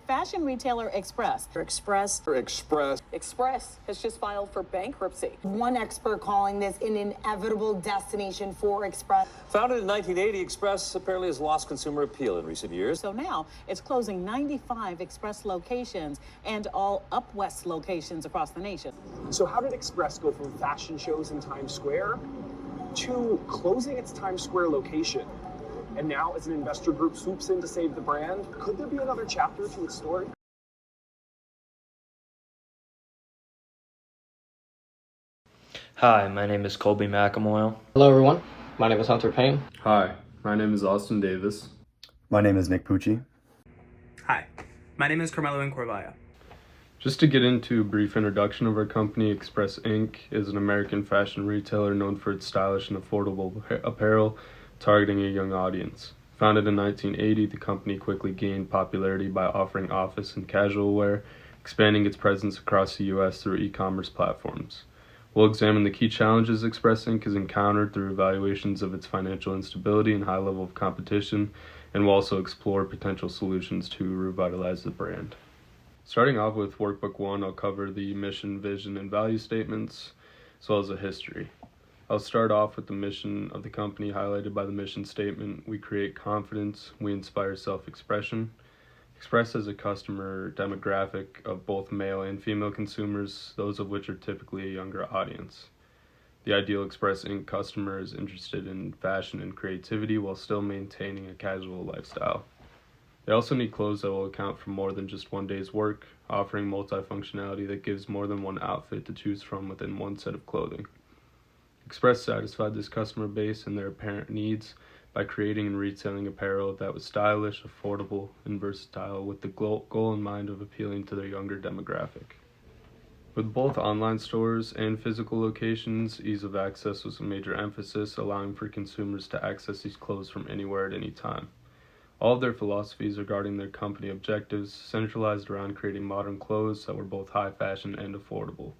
fashion retailer Express. Express has just filed for bankruptcy. One expert calling this an inevitable destination for Express. Founded in 1980, Express apparently has lost consumer appeal in recent years. So now it's closing 95 Express locations and all Up West locations across the nation. So how did Express go from fashion shows in Times Square to closing its Times Square location? And now, as an investor group swoops in to save the brand, could there be another chapter to its story? Hi, my name is Colby McAmoyle. Hello everyone, my name is Hunter Payne. Hi, my name is Austin Davis. My name is Nick Pucci. Hi, my name is Carmelo Incorvaya. Just to get into a brief introduction of our company, Express Inc. is an American fashion retailer known for its stylish and affordable apparel targeting a young audience. Founded in 1980, the company quickly gained popularity by offering office and casual wear, expanding its presence across the U.S. through e-commerce platforms. We'll examine the key challenges Express Inc. has encountered through evaluations of its financial instability and high level of competition, and we'll also explore potential solutions to revitalize the brand. Starting off with Workbook 1, I'll cover the mission, vision, and value statements, as well as a history. I'll start off with the mission of the company, highlighted by the mission statement. We create confidence, we inspire self-expression. Express has a customer demographic of both male and female consumers, those of which are typically a younger audience. The ideal Express Inc. customer is interested in fashion and creativity while still maintaining a casual lifestyle. They also need clothes that will account for more than just one day's work, offering multifunctionality that gives more than one outfit to choose from within one set of clothing. Express satisfied this customer base and their apparent needs by creating and retailing apparel that was stylish, affordable, and versatile, with the goal in mind of appealing to their younger demographic. With both online stores and physical locations, ease of access was a major emphasis, allowing for consumers to access these clothes from anywhere at any time. All of their philosophies regarding their company objectives centralized around creating modern clothes that were both high fashion and affordable.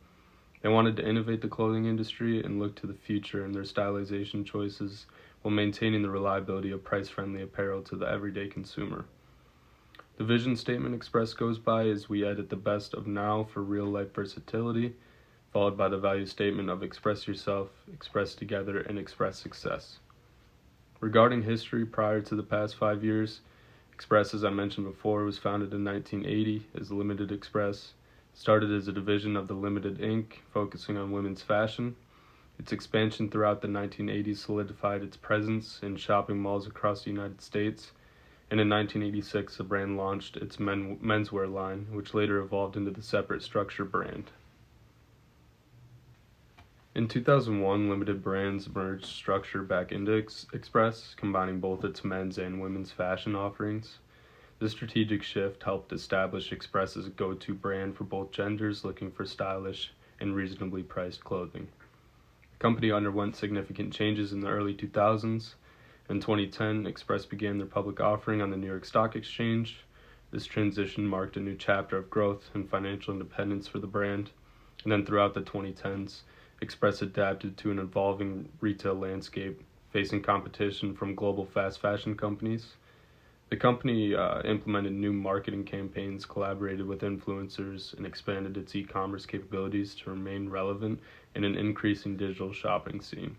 They wanted to innovate the clothing industry and look to the future in their stylization choices while maintaining the reliability of price-friendly apparel to the everyday consumer. The vision statement Express goes by is we edit the best of now for real-life versatility, followed by the value statement of express yourself, express together, and express success. Regarding history prior to the past 5 years, Express, as I mentioned before, was founded in 1980 as Limited Express. Started as a division of the Limited Inc., focusing on women's fashion. Its expansion throughout the 1980s solidified its presence in shopping malls across the United States, and in 1986 the brand launched its menswear line, which later evolved into the separate Structure brand. In 2001, Limited Brands merged Structure back into Express, combining both its men's and women's fashion offerings. This strategic shift helped establish Express as a go-to brand for both genders looking for stylish and reasonably priced clothing. The company underwent significant changes in the early 2000s. In 2010, Express began their public offering on the New York Stock Exchange. This transition marked a new chapter of growth and financial independence for the brand. And then throughout the 2010s, Express adapted to an evolving retail landscape, facing competition from global fast fashion companies. The company implemented new marketing campaigns, collaborated with influencers, and expanded its e-commerce capabilities to remain relevant in an increasing digital shopping scene.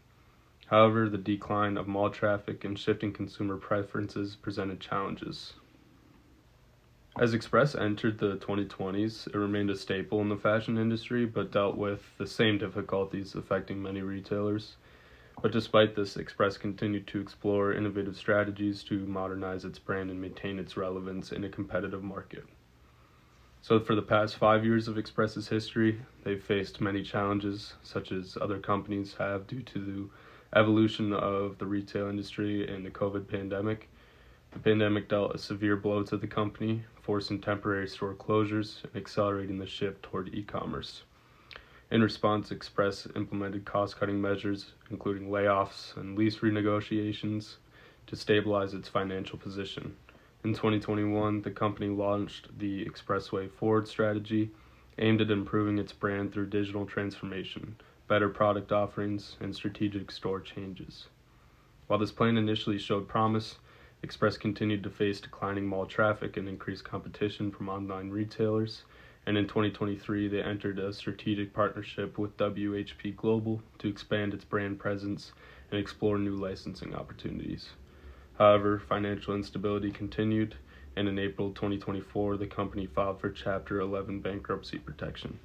However, the decline of mall traffic and shifting consumer preferences presented challenges. As Express entered the 2020s, it remained a staple in the fashion industry, but dealt with the same difficulties affecting many retailers. But despite this, Express continued to explore innovative strategies to modernize its brand and maintain its relevance in a competitive market. So for the past 5 years of Express's history, they've faced many challenges, such as other companies have due to the evolution of the retail industry and the COVID pandemic. The pandemic dealt a severe blow to the company, forcing temporary store closures and accelerating the shift toward e-commerce. In response, Express implemented cost-cutting measures, including layoffs and lease renegotiations, to stabilize its financial position. In 2021, the company launched the Expressway Forward strategy, aimed at improving its brand through digital transformation, better product offerings, and strategic store changes. While this plan initially showed promise, Express continued to face declining mall traffic and increased competition from online retailers. And in 2023, they entered a strategic partnership with WHP Global to expand its brand presence and explore new licensing opportunities. However, financial instability continued, and in April 2024, the company filed for Chapter 11 bankruptcy protection.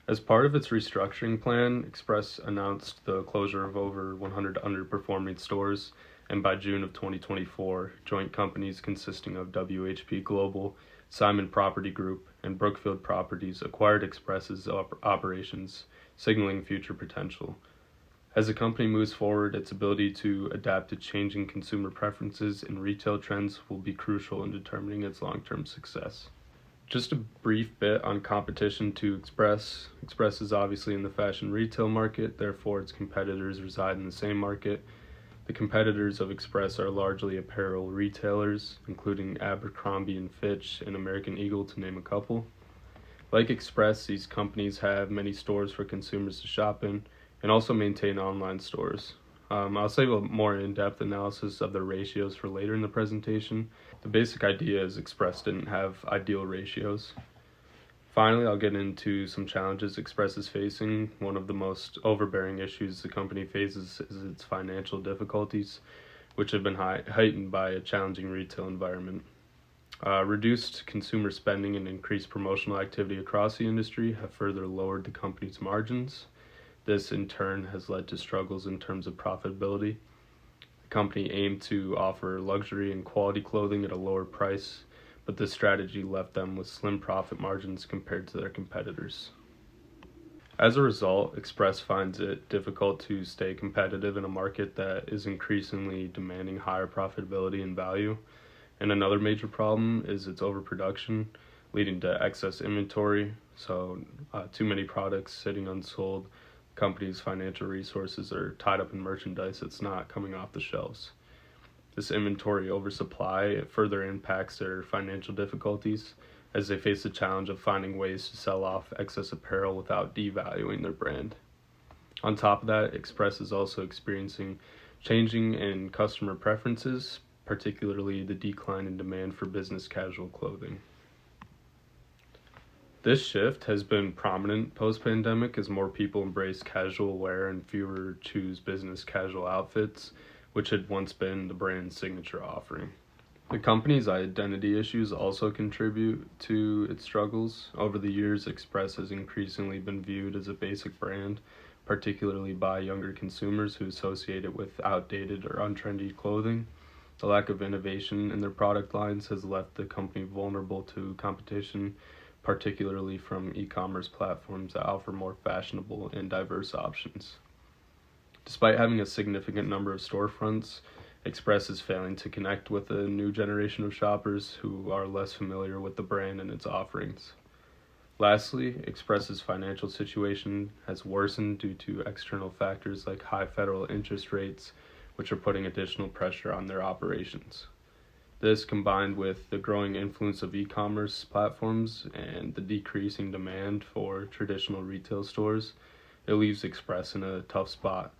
As part of its restructuring plan, Express announced the closure of over 100 underperforming stores, and by June of 2024, joint companies consisting of WHP Global, Simon Property Group, and Brookfield Properties acquired Express's operations, signaling future potential. As the company moves forward, its ability to adapt to changing consumer preferences and retail trends will be crucial in determining its long-term success. Just a brief bit on competition to Express. Express is obviously in the fashion retail market, therefore its competitors reside in the same market. The competitors of Express are largely apparel retailers, including Abercrombie & Fitch and American Eagle, to name a couple. Like Express, these companies have many stores for consumers to shop in and also maintain online stores. I'll save a more in-depth analysis of the ratios for later in the presentation. The basic idea is Express didn't have ideal ratios. Finally, I'll get into some challenges Express is facing. One of the most overbearing issues the company faces is its financial difficulties, which have been heightened by a challenging retail environment. Reduced consumer spending and increased promotional activity across the industry have further lowered the company's margins. This, in turn, has led to struggles in terms of profitability. The company aimed to offer luxury and quality clothing at a lower price, but this strategy left them with slim profit margins compared to their competitors. As a result, Express finds it difficult to stay competitive in a market that is increasingly demanding higher profitability and value. And another major problem is its overproduction, leading to excess inventory, so too many products sitting unsold. Company's financial resources are tied up in merchandise that's not coming off the shelves. This inventory oversupply further impacts their financial difficulties as they face the challenge of finding ways to sell off excess apparel without devaluing their brand. On top of that, Express is also experiencing changing in customer preferences, particularly the decline in demand for business casual clothing. This shift has been prominent post-pandemic as more people embrace casual wear and fewer choose business casual outfits, which had once been the brand's signature offering. The company's identity issues also contribute to its struggles. Over the years, Express has increasingly been viewed as a basic brand, particularly by younger consumers who associate it with outdated or untrendy clothing. The lack of innovation in their product lines has left the company vulnerable to competition, particularly from e-commerce platforms that offer more fashionable and diverse options. Despite having a significant number of storefronts, Express is failing to connect with a new generation of shoppers who are less familiar with the brand and its offerings. Lastly, Express's financial situation has worsened due to external factors like high federal interest rates, which are putting additional pressure on their operations. This, combined with the growing influence of e-commerce platforms and the decreasing demand for traditional retail stores, it leaves Express in a tough spot.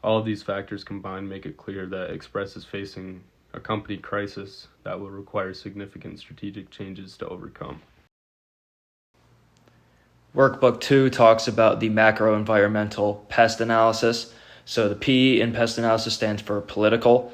All of these factors combined make it clear that Express is facing a company crisis that will require significant strategic changes to overcome. Workbook 2 talks about the macro-environmental pest analysis. So the P in pest analysis stands for political.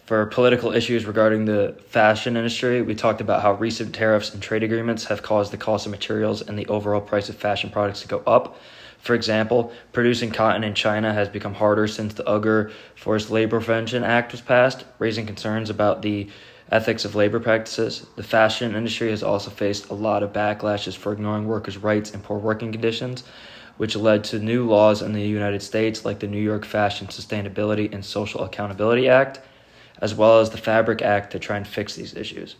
For political issues regarding the fashion industry, we talked about how recent tariffs and trade agreements have caused the cost of materials and the overall price of fashion products to go up. For example, producing cotton in China has become harder since the Uyghur Forced Labor Prevention Act was passed, raising concerns about the ethics of labor practices. The fashion industry has also faced a lot of backlashes for ignoring workers' rights and poor working conditions, which led to new laws in the United States like the New York Fashion Sustainability and Social Accountability Act, as well as the Fabric Act to try and fix these issues.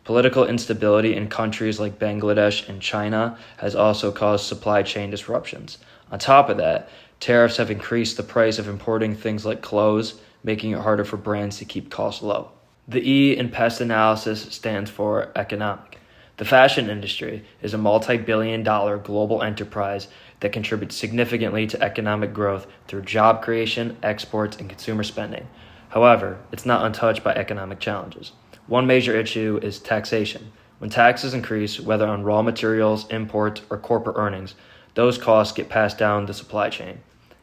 Political instability in countries like Bangladesh and China has also caused supply chain disruptions. On top of that, tariffs have increased the price of importing things like clothes, making it harder for brands to keep costs low. The E in pest analysis stands for economic. The fashion industry is a multi-billion-dollar global enterprise that contributes significantly to economic growth through job creation, exports, and consumer spending. However, it's not untouched by economic challenges. One major issue is taxation. When taxes increase, whether on raw materials, imports, or corporate earnings, those costs get passed down the supply chain.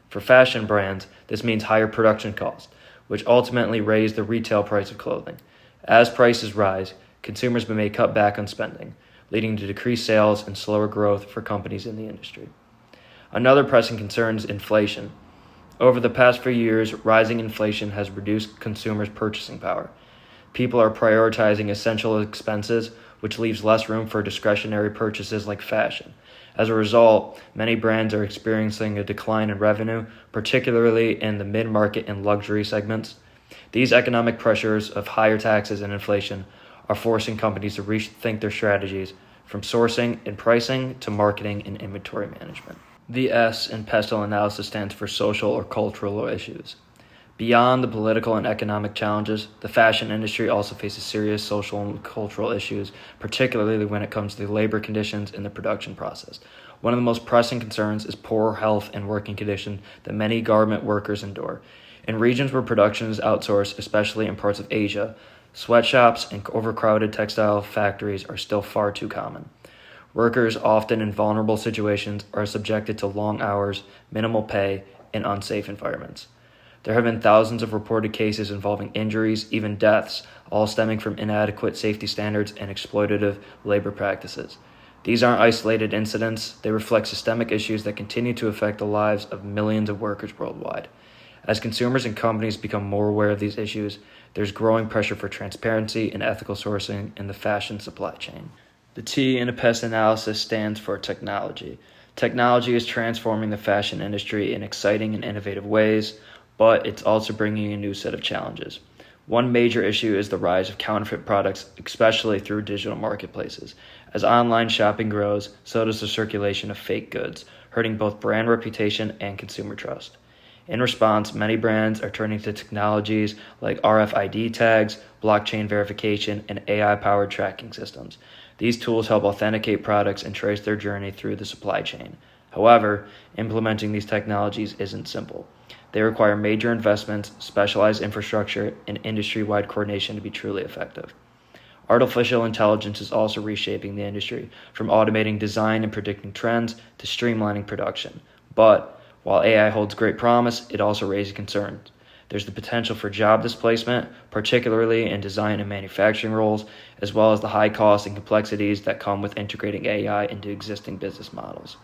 For fashion brands, this means higher production costs, which ultimately raise the retail price of clothing. As prices rise, consumers may cut back on spending, leading to decreased sales and slower growth for companies in the industry. Another pressing concern is inflation. Over the past few years, rising inflation has reduced consumers' purchasing power. People are prioritizing essential expenses, which leaves less room for discretionary purchases like fashion. As a result, many brands are experiencing a decline in revenue, particularly in the mid-market and luxury segments. These economic pressures of higher taxes and inflation are forcing companies to rethink their strategies, from sourcing and pricing to marketing and inventory management. The S in PESTEL analysis stands for social or cultural issues. Beyond the political and economic challenges, the fashion industry also faces serious social and cultural issues, particularly when it comes to the labor conditions in the production process. One of the most pressing concerns is poor health and working conditions that many garment workers endure. In regions where production is outsourced, especially in parts of Asia, sweatshops and overcrowded textile factories are still far too common. Workers, often in vulnerable situations, are subjected to long hours, minimal pay, and unsafe environments. There have been thousands of reported cases involving injuries, even deaths, all stemming from inadequate safety standards and exploitative labor practices. These aren't isolated incidents, they reflect systemic issues that continue to affect the lives of millions of workers worldwide. As consumers and companies become more aware of these issues, there's growing pressure for transparency and ethical sourcing in the fashion supply chain. The T in PEST analysis stands for technology. Technology is transforming the fashion industry in exciting and innovative ways, but it's also bringing a new set of challenges. One major issue is the rise of counterfeit products, especially through digital marketplaces. As online shopping grows, so does the circulation of fake goods, hurting both brand reputation and consumer trust. In response, many brands are turning to technologies like RFID tags, blockchain verification, and AI-powered tracking systems. These tools help authenticate products and trace their journey through the supply chain. However, implementing these technologies isn't simple. They require major investments, specialized infrastructure, and industry-wide coordination to be truly effective. Artificial intelligence is also reshaping the industry, from automating design and predicting trends to streamlining production. But while AI holds great promise, it also raises concerns. There's the potential for job displacement, particularly in design and manufacturing roles, as well as the high costs and complexities that come with integrating AI into existing business models.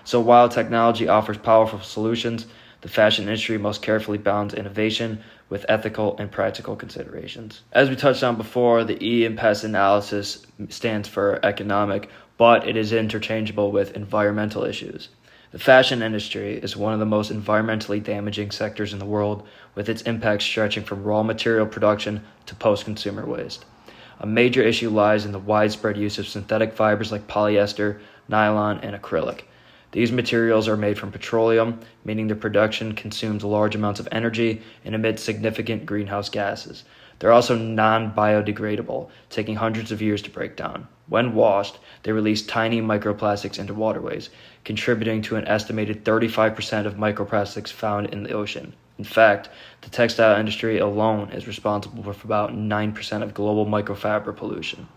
So while technology offers powerful solutions, the fashion industry must carefully balance innovation with ethical and practical considerations. As we touched on before, the E in PEST analysis stands for economic, but it is interchangeable with environmental issues. The fashion industry is one of the most environmentally damaging sectors in the world, with its impact stretching from raw material production to post-consumer waste. A major issue lies in the widespread use of synthetic fibers like polyester, nylon, and acrylic. These materials are made from petroleum, meaning their production consumes large amounts of energy and emits significant greenhouse gases. They're also non-biodegradable, taking hundreds of years to break down. When washed, they release tiny microplastics into waterways, contributing to an estimated 35% of microplastics found in the ocean. In fact, the textile industry alone is responsible for about 9% of global microfiber pollution.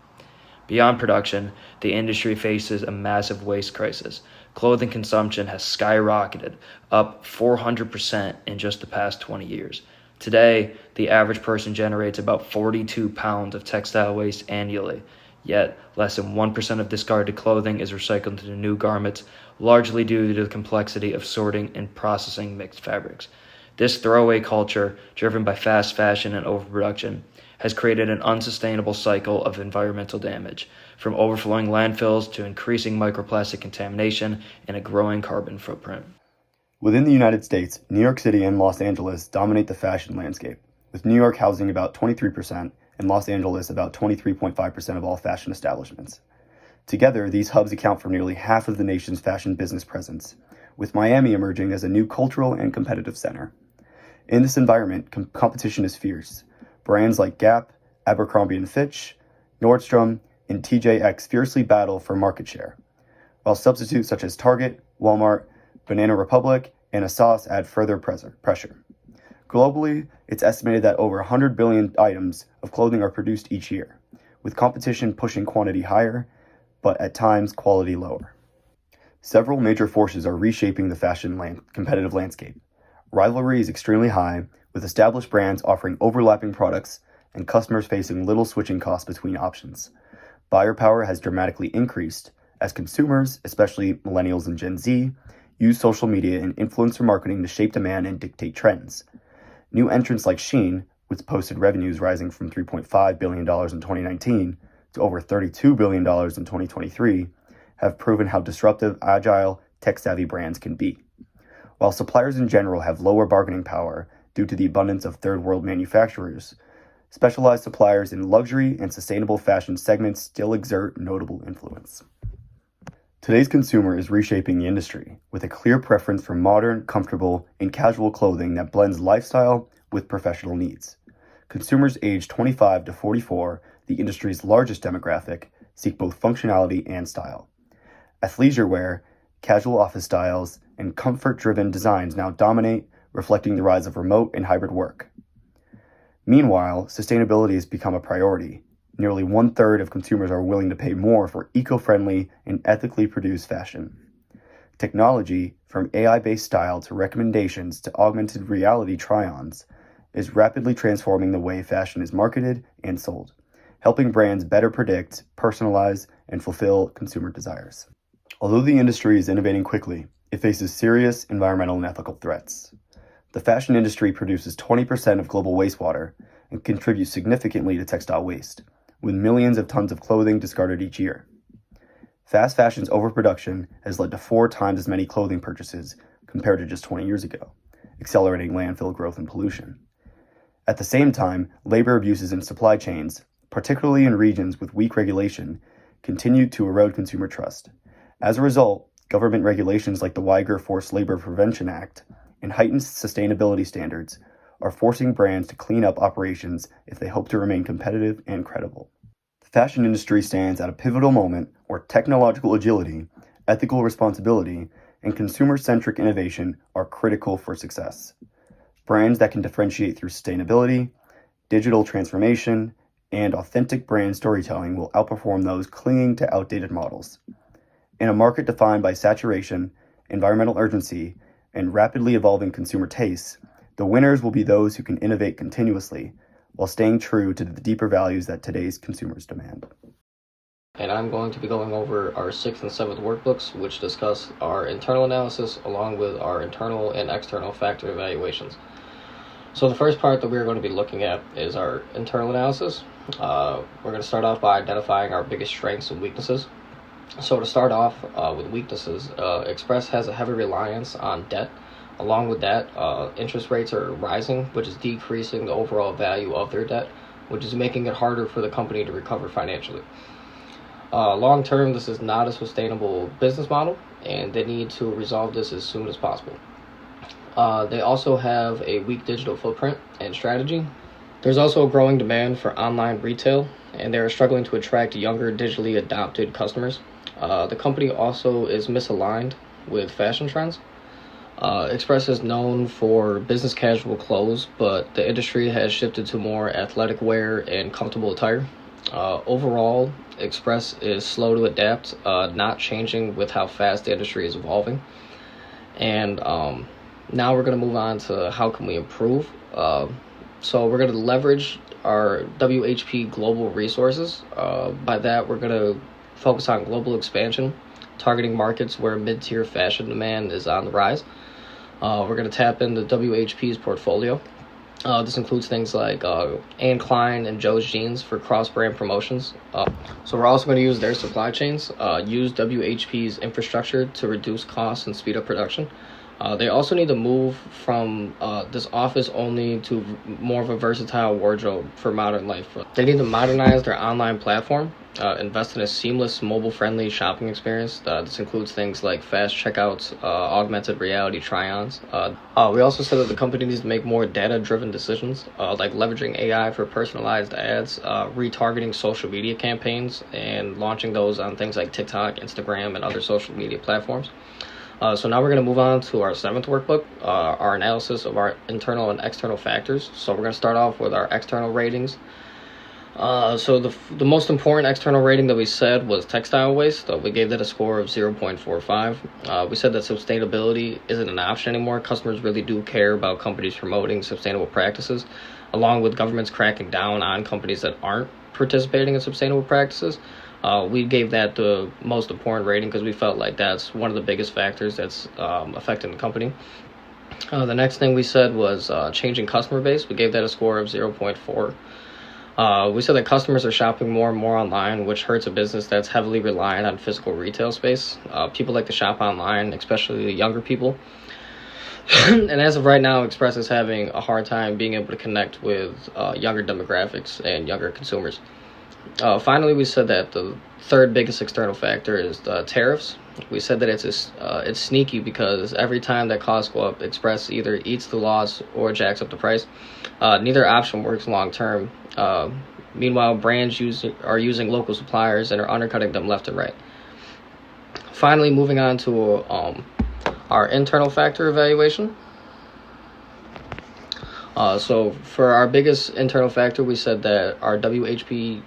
Beyond production, the industry faces a massive waste crisis. Clothing consumption has skyrocketed, up 400% in just the past 20 years. Today, the average person generates about 42 pounds of textile waste annually, yet less than 1% of discarded clothing is recycled into new garments, largely due to the complexity of sorting and processing mixed fabrics. This throwaway culture, driven by fast fashion and overproduction, has created an unsustainable cycle of environmental damage, from overflowing landfills to increasing microplastic contamination and a growing carbon footprint. Within the United States, New York City and Los Angeles dominate the fashion landscape, with New York housing about 23% and Los Angeles about 23.5% of all fashion establishments. Together, these hubs account for nearly half of the nation's fashion business presence, with Miami emerging as a new cultural and competitive center. In this environment, competition is fierce. Brands like Gap, Abercrombie & Fitch, Nordstrom, and TJX fiercely battle for market share, while substitutes such as Target, Walmart, Banana Republic, and ASOS add further pressure. Globally, it's estimated that over 100 billion items of clothing are produced each year, with competition pushing quantity higher, but at times quality lower. Several major forces are reshaping the competitive landscape. Rivalry is extremely high, with established brands offering overlapping products and customers facing little switching costs between options. Buyer power has dramatically increased as consumers, especially millennials and Gen Z, use social media and influencer marketing to shape demand and dictate trends. New entrants like Shein, with posted revenues rising from $3.5 billion in 2019 to over $32 billion in 2023, have proven how disruptive, agile, tech-savvy brands can be. While suppliers in general have lower bargaining power due to the abundance of third-world manufacturers, specialized suppliers in luxury and sustainable fashion segments still exert notable influence. Today's consumer is reshaping the industry with a clear preference for modern, comfortable, and casual clothing that blends lifestyle with professional needs. Consumers aged 25 to 44, the industry's largest demographic, seek both functionality and style. Athleisure wear, casual office styles, and comfort-driven designs now dominate, reflecting the rise of remote and hybrid work. Meanwhile, sustainability has become a priority. Nearly 1/3 of consumers are willing to pay more for eco-friendly and ethically produced fashion. Technology, from AI-based style to recommendations to augmented reality try-ons, is rapidly transforming the way fashion is marketed and sold, helping brands better predict, personalize, and fulfill consumer desires. Although the industry is innovating quickly, it faces serious environmental and ethical threats. The fashion industry produces 20% of global wastewater and contributes significantly to textile waste, with millions of tons of clothing discarded each year. Fast fashion's overproduction has led to 4 times as many clothing purchases compared to just 20 years ago, accelerating landfill growth and pollution. At the same time, labor abuses in supply chains, particularly in regions with weak regulation, continue to erode consumer trust. As a result, government regulations like the Uyghur Forced Labor Prevention Act and heightened sustainability standards are forcing brands to clean up operations if they hope to remain competitive and credible. The fashion industry stands at a pivotal moment where technological agility, ethical responsibility, and consumer-centric innovation are critical for success. Brands that can differentiate through sustainability, digital transformation, and authentic brand storytelling will outperform those clinging to outdated models. In a market defined by saturation, environmental urgency, and rapidly evolving consumer tastes, the winners will be those who can innovate continuously while staying true to the deeper values that today's consumers demand. And I'm going to be going over our 6th and 7th workbooks, which discuss our internal analysis along with our internal and external factor evaluations. So the first part that we're going to be looking at is our internal analysis. We're going to start off by identifying our biggest strengths and weaknesses. So to start off with weaknesses, Express has a heavy reliance on debt. Along with that, interest rates are rising, which is decreasing the overall value of their debt, which is making it harder for the company to recover financially. Long term, this is not a sustainable business model, and they need to resolve this as soon as possible. They also have a weak digital footprint and strategy. There's also a growing demand for online retail, and they're struggling to attract younger, digitally adopted customers. The company also is misaligned with fashion trends. Express is known for business casual clothes, but the industry has shifted to more athletic wear and comfortable attire. Overall, Express is slow to adapt, not changing with how fast the industry is evolving. And now we're going to move on to how can we improve. So we're going to leverage our WHP global resources. By that, we're going to focus on global expansion, targeting markets where mid-tier fashion demand is on the rise. We're going to tap into WHP's portfolio. This includes things like Anne Klein and Joe's Jeans for cross-brand promotions. So we're also going to use their supply chains, use WHP's infrastructure to reduce costs and speed up production. They also need to move from this office only to more of a versatile wardrobe for modern life. They need to modernize their online platform, invest in a seamless mobile-friendly shopping experience. This includes things like fast checkouts, augmented reality try-ons. We also said that the company needs to make more data-driven decisions, like leveraging AI for personalized ads, retargeting social media campaigns, and launching those on things like TikTok, Instagram, and other social media platforms. So now we're going to move on to our 7th workbook, our analysis of our internal and external factors. So we're going to start off with our external ratings. So the most important external rating that we said was textile waste. We gave that a score of 0.45. We said that sustainability isn't an option anymore. Customers really do care about companies promoting sustainable practices, along with governments cracking down on companies that aren't participating in sustainable practices. We gave that the most important rating because we felt like that's one of the biggest factors that's affecting the company. The next thing we said was changing customer base. We gave that a score of 0.4. We said that customers are shopping more and more online, which hurts a business that's heavily reliant on physical retail space. People like to shop online, especially the younger people. And as of right now, Express is having a hard time being able to connect with younger demographics and younger consumers. Finally, we said that the third biggest external factor is the tariffs. We said that it's sneaky because every time that costs go up, Express either eats the loss or jacks up the price. Neither option works long term. Meanwhile, brands are using local suppliers and are undercutting them left and right. Finally, moving on to our internal factor evaluation. So for our biggest internal factor, we said that our WHP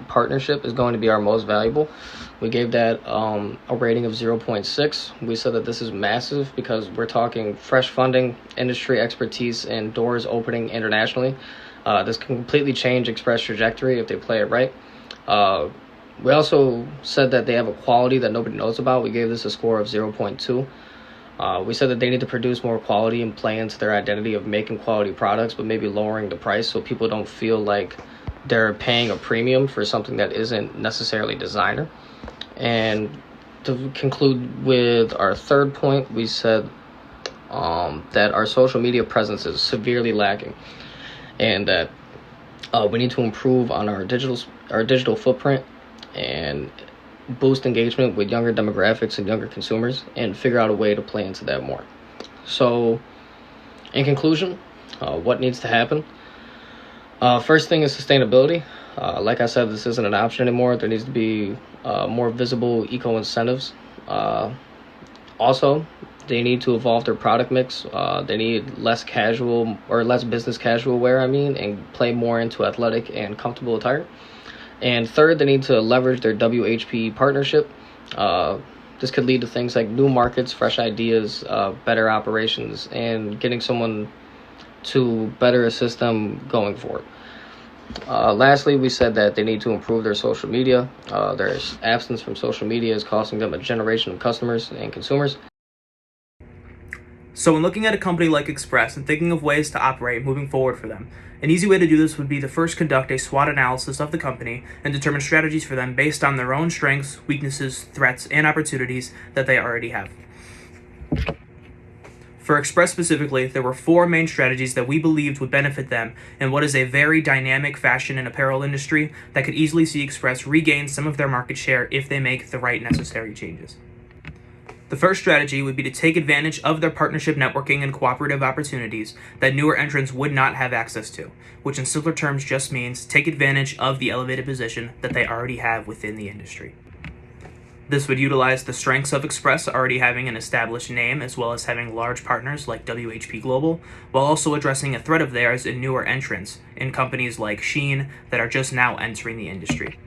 partnership is going to be our most valuable. We gave that a rating of 0.6. We said that this is massive because we're talking fresh funding, industry expertise, and doors opening internationally. This can completely change Express trajectory if they play it right. We also said that they have a quality that nobody knows about. We gave this a score of 0.2. We said that they need to produce more quality and play into their identity of making quality products, but maybe lowering the price so people don't feel like they're paying a premium for something that isn't necessarily designer. And to conclude with our third point, we said that our social media presence is severely lacking, and that we need to improve on our digital footprint and boost engagement with younger demographics and younger consumers, and figure out a way to play into that more. So, in conclusion, what needs to happen? First thing is sustainability. Like I said, this isn't an option anymore. There needs to be more visible eco-incentives. Also, they need to evolve their product mix. They need less business casual wear, and play more into athletic and comfortable attire. And third, they need to leverage their WHP partnership. This could lead to things like new markets, fresh ideas, better operations, and getting someone to better assist them going forward. Lastly, we said that they need to improve their social media. Their absence from social media is costing them a generation of customers and consumers. So when looking at a company like Express and thinking of ways to operate moving forward for them, an easy way to do this would be to first conduct a SWOT analysis of the company and determine strategies for them based on their own strengths, weaknesses, threats, and opportunities that they already have. For Express specifically, there were 4 main strategies that we believed would benefit them in what is a very dynamic fashion and apparel industry that could easily see Express regain some of their market share if they make the right necessary changes. The first strategy would be to take advantage of their partnership networking and cooperative opportunities that newer entrants would not have access to, which in simpler terms just means take advantage of the elevated position that they already have within the industry. This would utilize the strengths of Express already having an established name as well as having large partners like WHP Global, while also addressing a threat of theirs in newer entrants in companies like Shein that are just now entering the industry.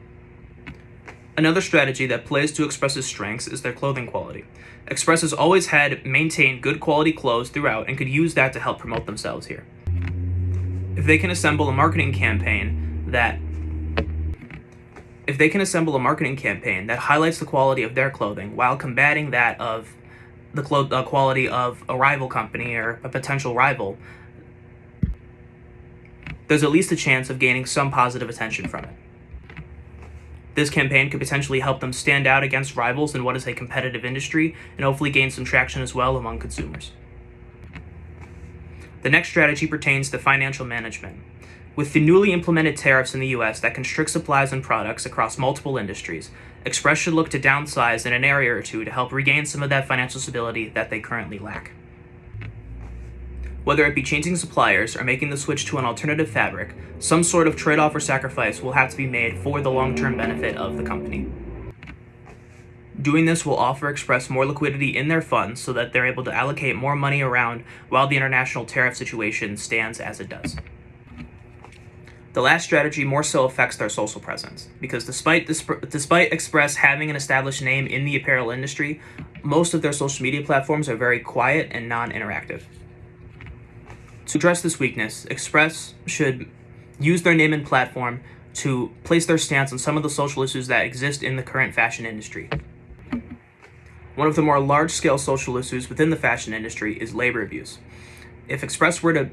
Another strategy that plays to Express's strengths is their clothing quality. Express has always maintained good quality clothes throughout and could use that to help promote themselves here. If they can assemble a marketing campaign that highlights the quality of their clothing while combating that of the quality of a rival company or a potential rival, there's at least a chance of gaining some positive attention from it. This campaign could potentially help them stand out against rivals in what is a competitive industry and hopefully gain some traction as well among consumers. The next strategy pertains to financial management. With the newly implemented tariffs in the US that constrict supplies and products across multiple industries, Express should look to downsize in an area or two to help regain some of that financial stability that they currently lack. Whether it be changing suppliers or making the switch to an alternative fabric, some sort of trade-off or sacrifice will have to be made for the long-term benefit of the company. Doing this will offer Express more liquidity in their funds so that they're able to allocate more money around while the international tariff situation stands as it does. The last strategy more so affects their social presence, because despite Express having an established name in the apparel industry, most of their social media platforms are very quiet and non-interactive. To address this weakness, Express should use their name and platform to place their stance on some of the social issues that exist in the current fashion industry. One of the more large-scale social issues within the fashion industry is labor abuse. If Express were to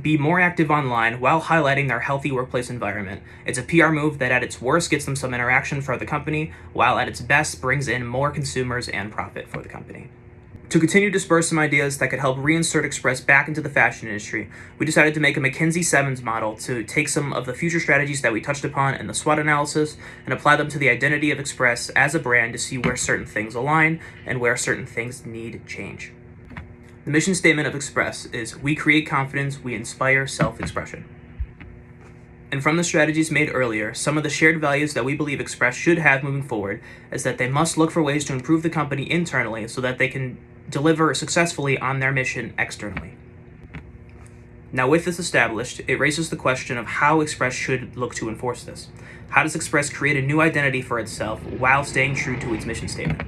be more active online while highlighting their healthy workplace environment, it's a PR move that at its worst gets them some interaction for the company, while at its best brings in more consumers and profit for the company. To continue to spur some ideas that could help reinsert Express back into the fashion industry, we decided to make a McKinsey-Sevens model to take some of the future strategies that we touched upon in the SWOT analysis and apply them to the identity of Express as a brand to see where certain things align and where certain things need change. The mission statement of Express is, "We create confidence, we inspire self-expression." And from the strategies made earlier, some of the shared values that we believe Express should have moving forward is that they must look for ways to improve the company internally so that they can deliver successfully on their mission externally. Now, with this established, it raises the question of how Express should look to enforce this. How does Express create a new identity for itself while staying true to its mission statement?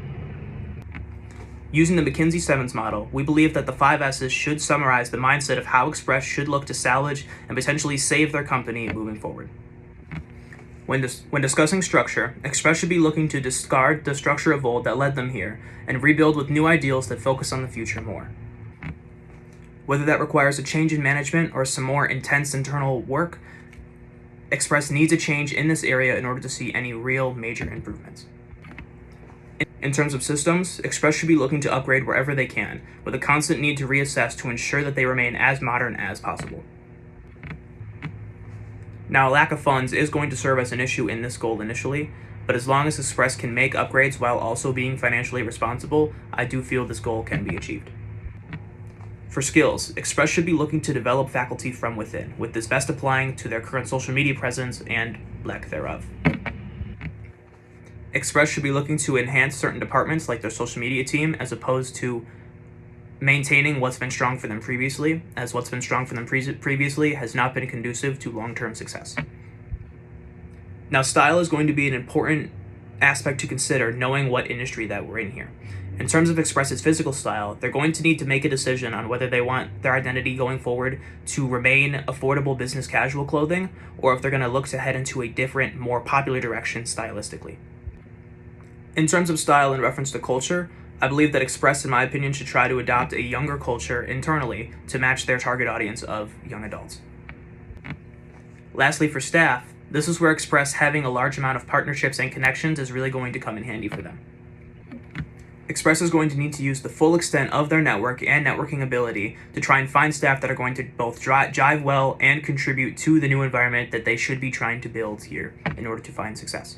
Using the McKinsey-Sevens model, we believe that the 5 S's should summarize the mindset of how Express should look to salvage and potentially save their company moving forward. When discussing structure, Express should be looking to discard the structure of old that led them here and rebuild with new ideals that focus on the future more. Whether that requires a change in management or some more intense internal work, Express needs a change in this area in order to see any real major improvements. In terms of systems, Express should be looking to upgrade wherever they can, with a constant need to reassess to ensure that they remain as modern as possible. Now, a lack of funds is going to serve as an issue in this goal initially, but as long as Express can make upgrades while also being financially responsible, I do feel this goal can be achieved. For skills, Express should be looking to develop faculty from within, with this best applying to their current social media presence and lack thereof. Express should be looking to enhance certain departments like their social media team as opposed to maintaining what's been strong for them previously, as what's been strong for them previously has not been conducive to long-term success. Now, style is going to be an important aspect to consider, knowing what industry that we're in here. In terms of Express's physical style, they're going to need to make a decision on whether they want their identity going forward to remain affordable business casual clothing, or if they're going to look to head into a different, more popular direction stylistically. In terms of style in reference to culture, I believe that Express, in my opinion, should try to adopt a younger culture internally to match their target audience of young adults. Lastly, for staff, this is where Express having a large amount of partnerships and connections is really going to come in handy for them. Express is going to need to use the full extent of their network and networking ability to try and find staff that are going to both jive well and contribute to the new environment that they should be trying to build here in order to find success.